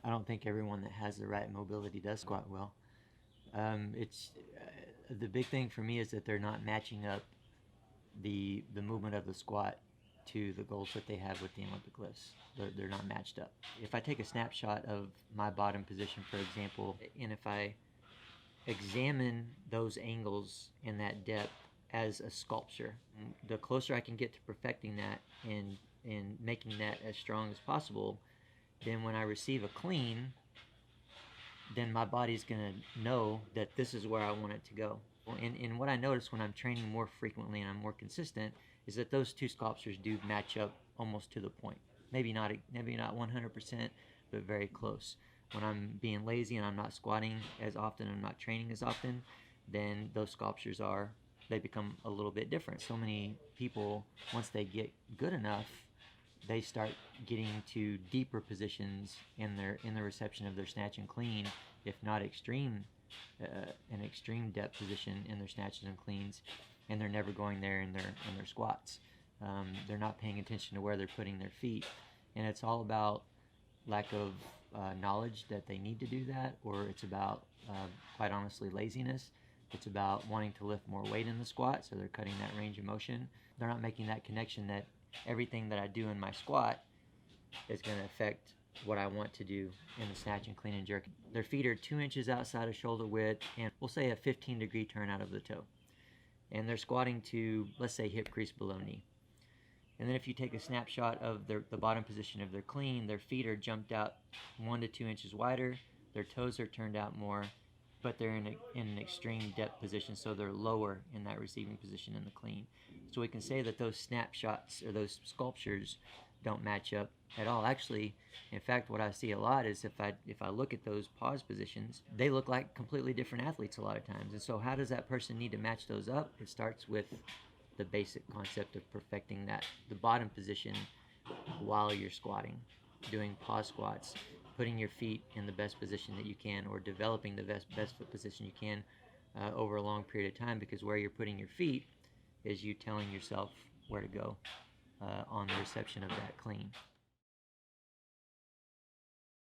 I don't think everyone that has the right mobility does squat well. It's the big thing for me is that they're not matching up the movement of the squat to the goals that they have with the Olympic lifts. They're not matched up. If I take a snapshot of my bottom position, for example, and if I examine those angles and that depth as a sculpture, the closer I can get to perfecting that and making that as strong as possible, then when I receive a clean, then my body's going to know that this is where I want it to go. And what I notice when I'm training more frequently and I'm more consistent is that those two sculptures do match up almost to the point. Maybe not 100%, but very close. When I'm being lazy and I'm not squatting as often and I'm not training as often, then those sculptures they become a little bit different. So many people, once they get good enough, they start getting to deeper positions in the reception of their snatch and clean, if not an extreme depth position in their snatches and cleans, and they're never going there in their squats. They're not paying attention to where they're putting their feet, and it's all about lack of knowledge that they need to do that, or it's about quite honestly laziness. It's about wanting to lift more weight in the squat, so they're cutting that range of motion. They're not making that connection that everything that I do in my squat is going to affect what I want to do in the snatch and clean and jerk. Their feet are 2 inches outside of shoulder width, and we'll say a 15-degree turn out of the toe. And they're squatting to, let's say, hip crease below knee. And then if you take a snapshot of the bottom position of their clean, their feet are jumped out 1 to 2 inches wider, their toes are turned out more, but they're in an extreme depth position, so they're lower in that receiving position in the clean. So we can say that those snapshots or those sculptures don't match up at all. Actually, in fact, what I see a lot is if I look at those pause positions, they look like completely different athletes a lot of times. And so how does that person need to match those up? It starts with the basic concept of perfecting the bottom position while you're squatting, doing pause squats, putting your feet in the best position that you can, or developing the best foot position you can over a long period of time, because where you're putting your feet is you telling yourself where to go on the reception of that clean.